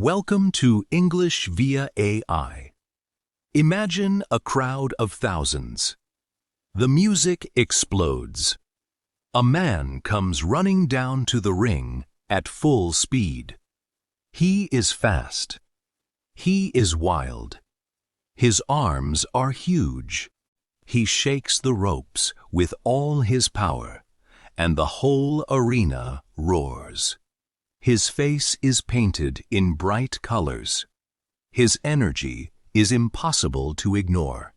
Welcome to English via AI. Imagine a crowd of thousands. The music explodes. A man comes running down to the ring at full speed. He is fast. He is wild. His arms are huge. He shakes the ropes with all his power, and the whole arena roars. His face is painted in bright colors. His energy is impossible to ignore.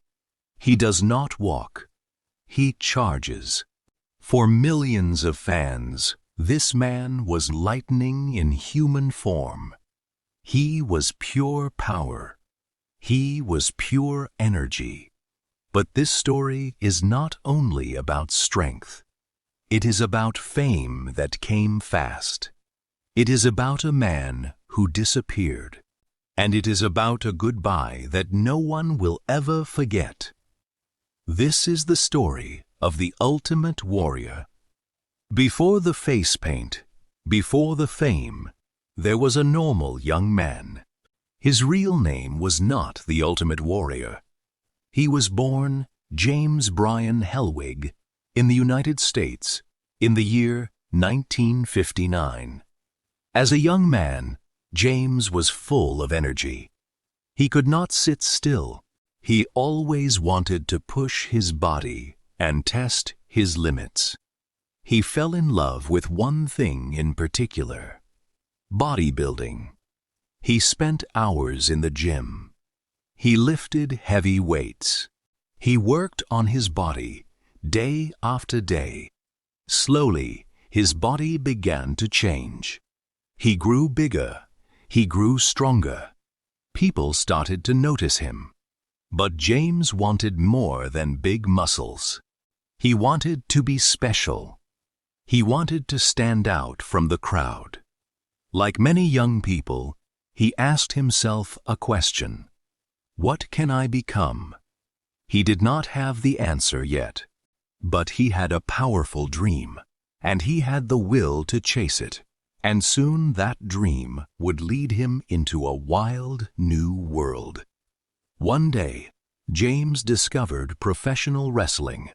He does not walk. He charges. For millions of fans, this man was lightning in human form. He was pure power. He was pure energy. But this story is not only about strength. It is about fame that came fast. It is about a man who disappeared. And it is about a goodbye that no one will ever forget. This is the story of the ultimate warrior. Before the face paint, before the fame, there was a normal young man. His real name was not the ultimate warrior. He was born James Bryan Hellwig in the United States in the year 1959. As a young man, James was full of energy. He could not sit still. He always wanted to push his body and test his limits. He fell in love with one thing in particular: bodybuilding. He spent hours in the gym. He lifted heavy weights. He worked on his body day after day. Slowly, his body began to change. He grew bigger. He grew stronger. People started to notice him. But James wanted more than big muscles. He wanted to be special. He wanted to stand out from the crowd. Like many young people, he asked himself a question: what can I become? He did not have the answer yet, but he had a powerful dream, and he had the will to chase it. And soon that dream would lead him into a wild new world. One day, James discovered professional wrestling.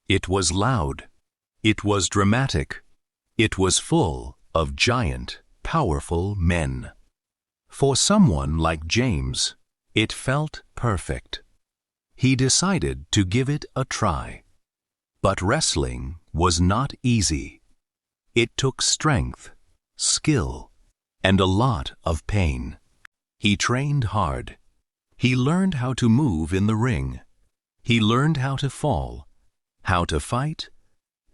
It was loud. It was dramatic. It was full of giant, powerful men. For someone like James, it felt perfect. He decided to give it a try. But wrestling was not easy. It took strength, skill, and a lot of pain. He trained hard. He learned how to move in the ring. He learned how to fall, how to fight,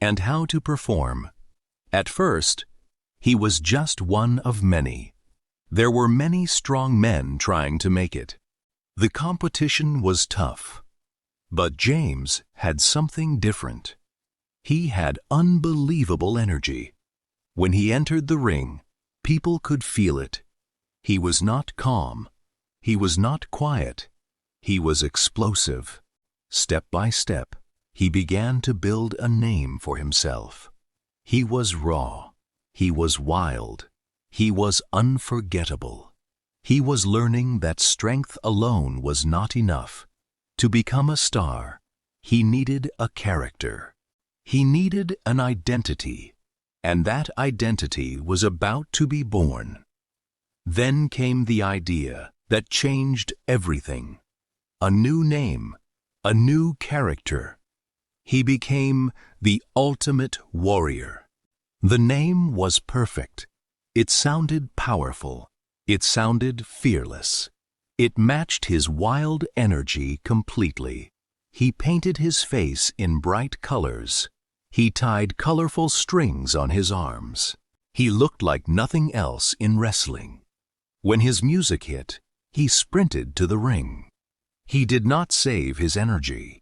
and how to perform. At first, he was just one of many. There were many strong men trying to make it. The competition was tough. But James had something different. He had unbelievable energy. When he entered the ring, people could feel it. He was not calm. He was not quiet. He was explosive. Step by step, he began to build a name for himself. He was raw. He was wild. He was unforgettable. He was learning that strength alone was not enough. To become a star, he needed a character. He needed an identity. And that identity was about to be born. Then came the idea that changed everything. A new name, a new character. He became the ultimate warrior. The name was perfect. It sounded powerful. It sounded fearless. It matched his wild energy completely. He painted his face in bright colors. He tied colorful strings on his arms. He looked like nothing else in wrestling. When his music hit, he sprinted to the ring. He did not save his energy.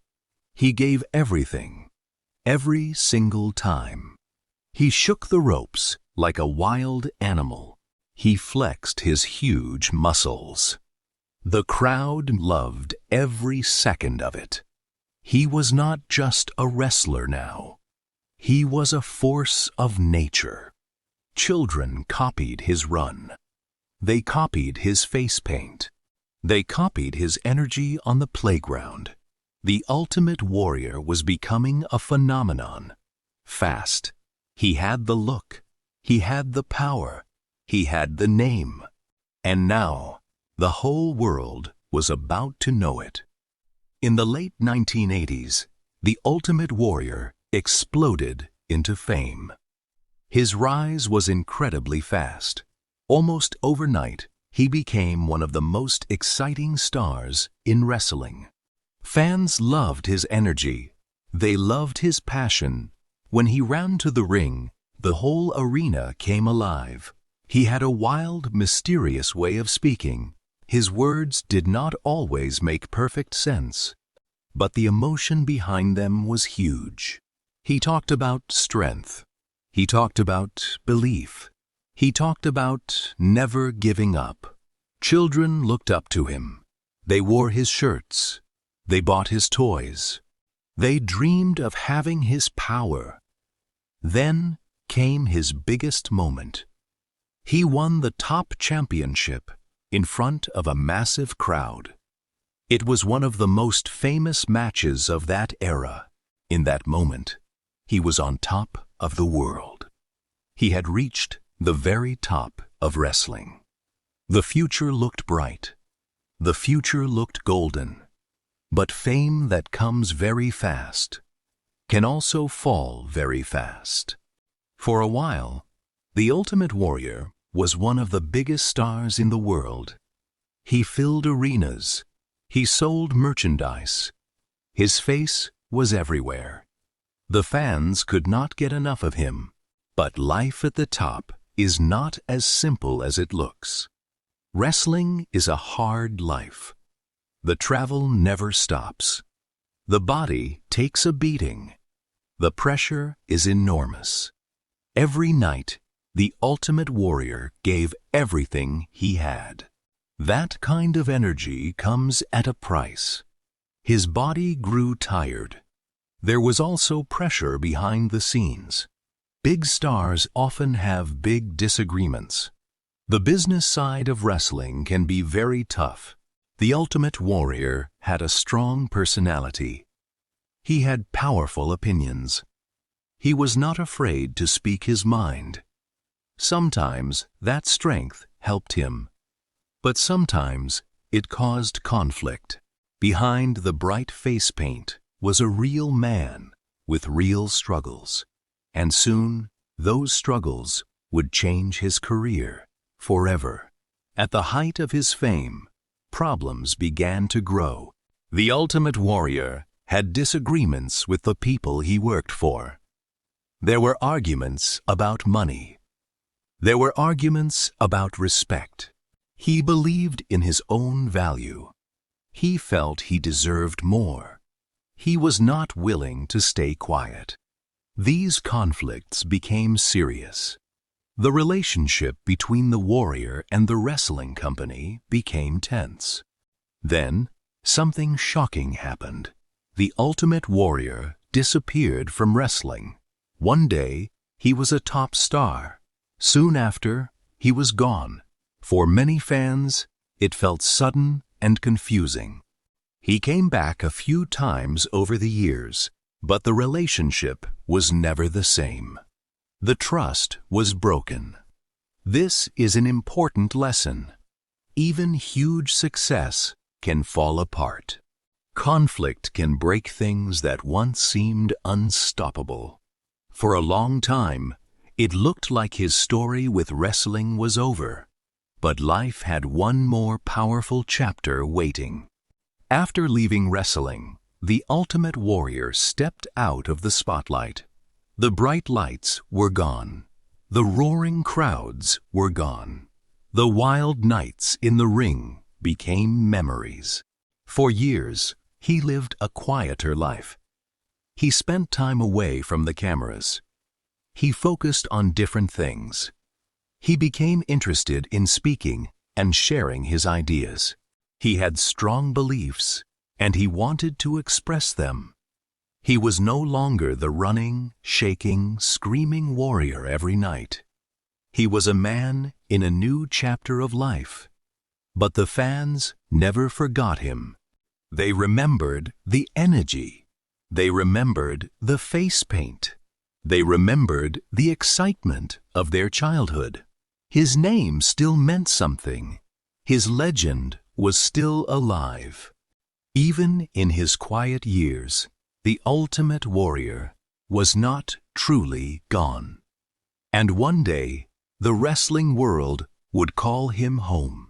He gave everything, every single time. He shook the ropes like a wild animal. He flexed his huge muscles. The crowd loved every second of it. He was not just a wrestler now. He was a force of nature. Children copied his run. They copied his face paint. They copied his energy on the playground. The ultimate warrior was becoming a phenomenon. Fast. He had the look. He had the power. He had the name. And now, the whole world was about to know it. In the late 1980s, the Ultimate Warrior exploded into fame. His rise was incredibly fast. Almost overnight, he became one of the most exciting stars in wrestling. Fans loved his energy. They loved his passion. When he ran to the ring, the whole arena came alive. He had a wild, mysterious way of speaking. His words did not always make perfect sense, but the emotion behind them was huge. He talked about strength. He talked about belief. He talked about never giving up. Children looked up to him. They wore his shirts. They bought his toys. They dreamed of having his power. Then came his biggest moment. He won the top championship in front of a massive crowd. It was one of the most famous matches of that era. In that moment, he was on top of the world. He had reached the very top of wrestling. The future looked bright. The future looked golden. But fame that comes very fast can also fall very fast. For a while, the Ultimate Warrior was one of the biggest stars in the world. He filled arenas. He sold merchandise. His face was everywhere. The fans could not get enough of him. But life at the top is not as simple as it looks. Wrestling is a hard life. The travel never stops. The body takes a beating. The pressure is enormous. Every night, the Ultimate Warrior gave everything he had. That kind of energy comes at a price. His body grew tired. There was also pressure behind the scenes. Big stars often have big disagreements. The business side of wrestling can be very tough. The Ultimate Warrior had a strong personality. He had powerful opinions. He was not afraid to speak his mind. Sometimes that strength helped him, but sometimes it caused conflict. Behind the bright face paint was a real man with real struggles, and soon those struggles would change his career forever. At the height of his fame, problems began to grow. The Ultimate Warrior had disagreements with the people he worked for. There were arguments about money. There were arguments about respect. He believed in his own value. He felt he deserved more. He was not willing to stay quiet. These conflicts became serious. The relationship between the warrior and the wrestling company became tense. Then, something shocking happened. The Ultimate Warrior disappeared from wrestling. One day, he was a top star. Soon after, he was gone. For many fans, it felt sudden and confusing. He came back a few times over the years, but the relationship was never the same. The trust was broken. This is an important lesson. Even huge success can fall apart. Conflict can break things that once seemed unstoppable. For a long time, it looked like his story with wrestling was over. But life had one more powerful chapter waiting. After leaving wrestling, the Ultimate Warrior stepped out of the spotlight. The bright lights were gone. The roaring crowds were gone. The wild nights in the ring became memories. For years, he lived a quieter life. He spent time away from the cameras. He focused on different things. He became interested in speaking and sharing his ideas. He had strong beliefs, and he wanted to express them. He was no longer the running, shaking, screaming warrior every night. He was a man in a new chapter of life. But the fans never forgot him. They remembered the energy. They remembered the face paint. They remembered the excitement of their childhood. His name still meant something. His legend was still alive. Even in his quiet years, the ultimate warrior was not truly gone. And one day, the wrestling world would call him home.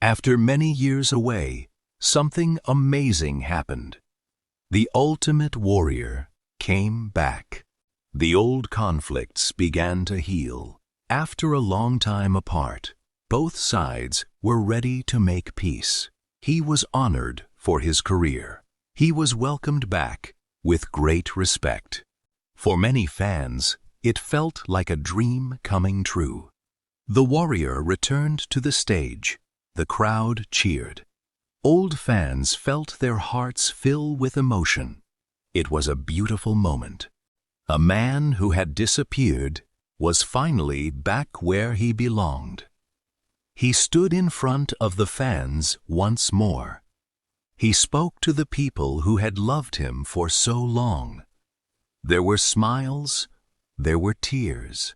After many years away, something amazing happened. The ultimate warrior came back. The old conflicts began to heal. After a long time apart, both sides were ready to make peace. He was honored for his career. He was welcomed back with great respect. For many fans, it felt like a dream coming true. The warrior returned to the stage. The crowd cheered. Old fans felt their hearts fill with emotion. It was a beautiful moment. A man who had disappeared was finally back where he belonged. He stood in front of the fans once more. He spoke to the people who had loved him for so long. There were smiles, there were tears.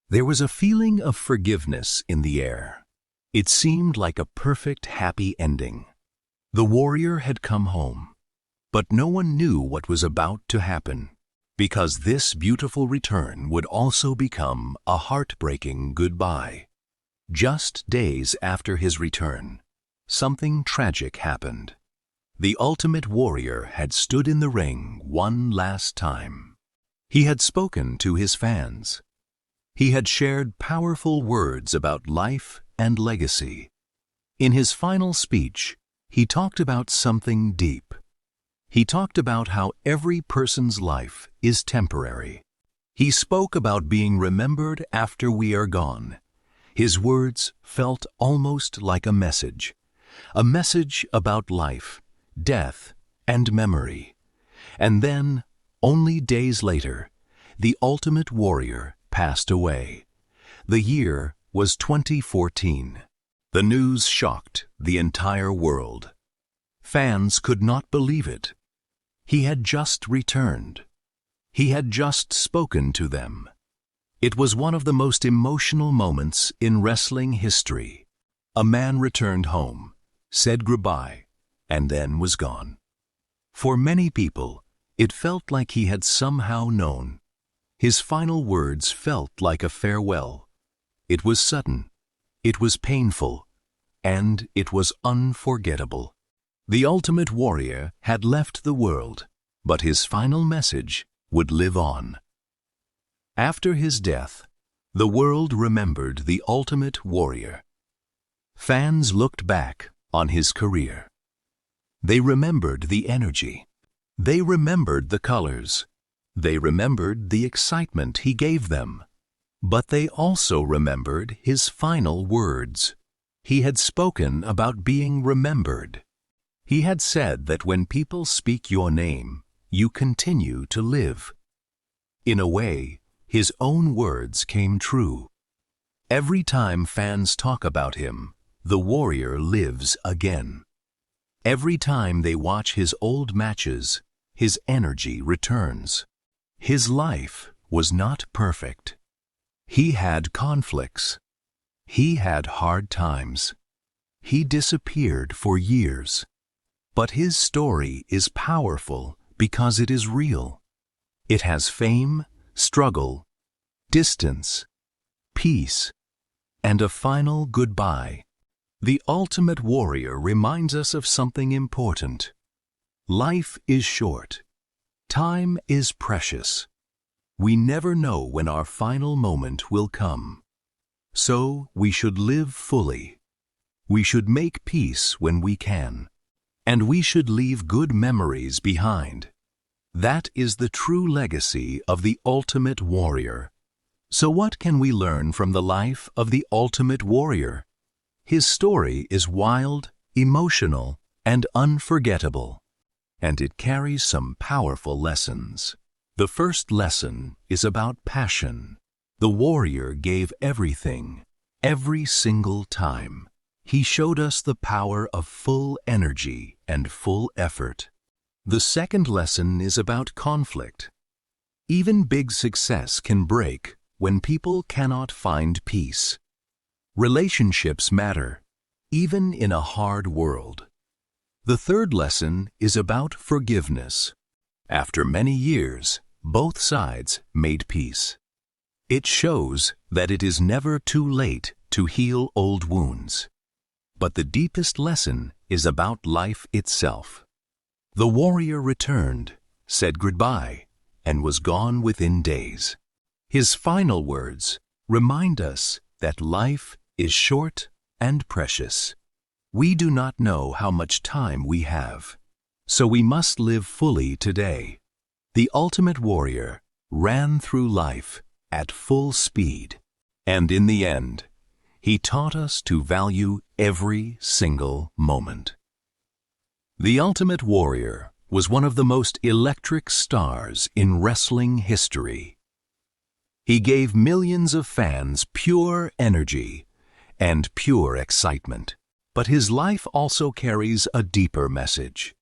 There was a feeling of forgiveness in the air. It seemed like a perfect, happy ending. The warrior had come home, but no one knew what was about to happen, because this beautiful return would also become a heartbreaking goodbye. Just days after his return, something tragic happened. The ultimate warrior had stood in the ring one last time. He had spoken to his fans. He had shared powerful words about life and legacy. In his final speech, he talked about something deep. He talked about how every person's life is temporary. He spoke about being remembered after we are gone. His words felt almost like a message about life, death, and memory. And then, only days later, the ultimate warrior passed away. The year was 2014. The news shocked the entire world. Fans could not believe it. He had just returned. He had just spoken to them. It was one of the most emotional moments in wrestling history. A man returned home, said goodbye, and then was gone. For many people, it felt like he had somehow known. His final words felt like a farewell. It was sudden, it was painful, and it was unforgettable. The ultimate warrior had left the world, but his final message would live on. After his death, the world remembered the ultimate warrior. Fans looked back on his career. They remembered the energy. They remembered the colors. They remembered the excitement he gave them. But they also remembered his final words. He had spoken about being remembered. He had said that when people speak your name, you continue to live. In a way, his own words came true. Every time fans talk about him, the warrior lives again. Every time they watch his old matches, his energy returns. His life was not perfect. He had conflicts. He had hard times. He disappeared for years. But his story is powerful because it is real. It has fame, struggle, distance, peace, and a final goodbye. The ultimate warrior reminds us of something important. Life is short. Time is precious. We never know when our final moment will come. So we should live fully. We should make peace when we can. And we should leave good memories behind. That is the true legacy of the ultimate warrior. So what can we learn from the life of the ultimate warrior? His story is wild, emotional, and unforgettable. And it carries some powerful lessons. The first lesson is about passion. The warrior gave everything, every single time. He showed us the power of full energy and full effort. The second lesson is about conflict. Even big success can break when people cannot find peace. Relationships matter, even in a hard world. The third lesson is about forgiveness. After many years, both sides made peace. It shows that it is never too late to heal old wounds. But the deepest lesson is about life itself. The warrior returned, said goodbye, and was gone within days. His final words remind us that life is short and precious. We do not know how much time we have, so we must live fully today. The ultimate warrior ran through life at full speed, and in the end, he taught us to value every single moment. The ultimate warrior was one of the most electric stars in wrestling history. He gave millions of fans pure energy and pure excitement. But his life also carries a deeper message.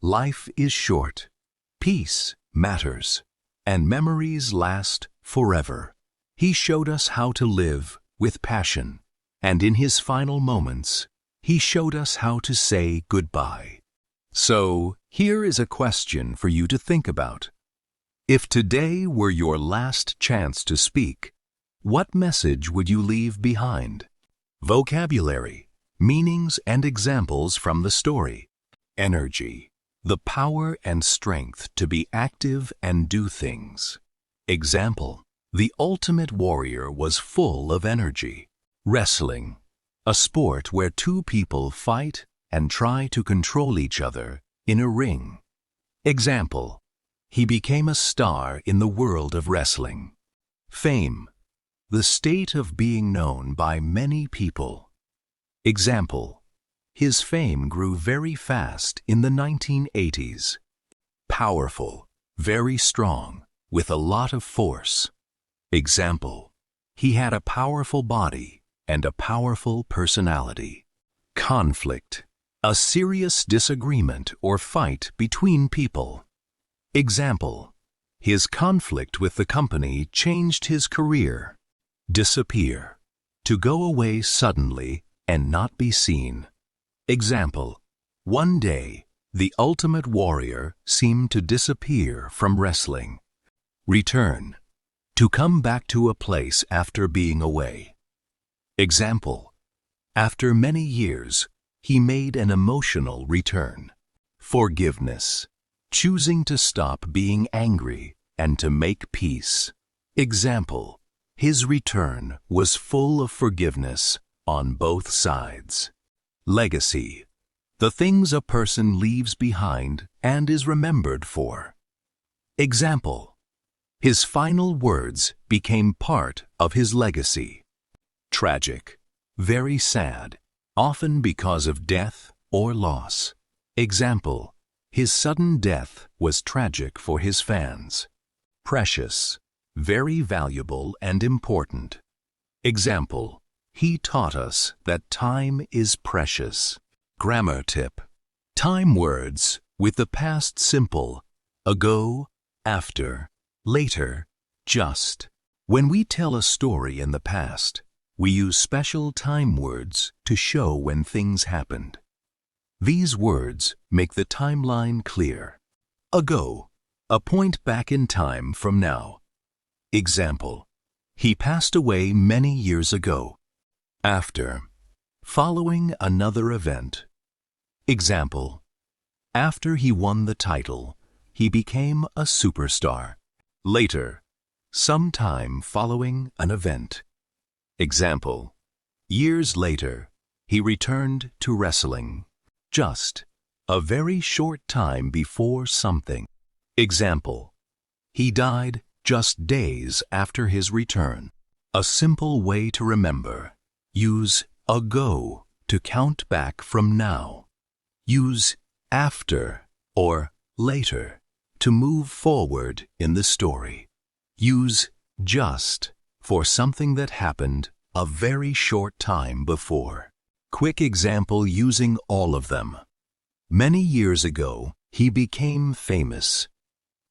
Life is short, peace matters, and memories last forever. He showed us how to live with passion, and in his final moments, he showed us how to say goodbye. So, here is a question for you to think about. If today were your last chance to speak, what message would you leave behind? Vocabulary, meanings and examples from the story. Energy, the power and strength to be active and do things. Example, the ultimate warrior was full of energy. Wrestling, a sport where two people fight and try to control each other in a ring. Example, he became a star in the world of wrestling. Fame, the state of being known by many people. Example, his fame grew very fast in the 1980s. Powerful, very strong, with a lot of force. Example, he had a powerful body and a powerful personality. Conflict, a serious disagreement or fight between people. Example, his conflict with the company changed his career. Disappear, to go away suddenly and not be seen. Example, one day, the ultimate warrior seemed to disappear from wrestling. Return, to come back to a place after being away. Example, after many years, he made an emotional return. Forgiveness, choosing to stop being angry and to make peace. Example, his return was full of forgiveness on both sides. Legacy, the things a person leaves behind and is remembered for. Example, his final words became part of his legacy. Tragic, very sad, often because of death or loss. Example, his sudden death was tragic for his fans. Precious, very valuable and important. Example, he taught us that time is precious. Grammar tip. Time words with the past simple, ago, after, later, just. When we tell a story in the past, we use special time words to show when things happened. These words make the timeline clear. Ago, a point back in time from now. Example, he passed away many years ago. After, following another event. Example, after he won the title, he became a superstar. Later, sometime following an event. Example, years later, he returned to wrestling. Just, a very short time before something. Example, he died just days after his return. A simple way to remember. Use ago to count back from now. Use after or later to move forward in the story. Use just for something that happened a very short time before. Quick example using all of them. Many years ago, he became famous.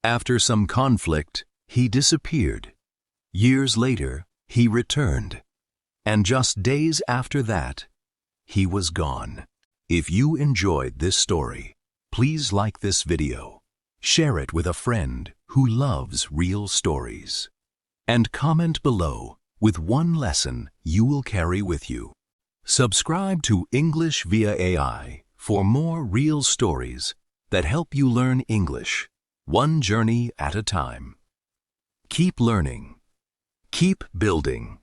After some conflict, he disappeared. Years later, he returned. And just days after that, he was gone. If you enjoyed this story, please like this video, share it with a friend who loves real stories, and comment below with one lesson you will carry with you. Subscribe to English via AI for more real stories that help you learn English, one journey at a time. Keep learning. Keep building.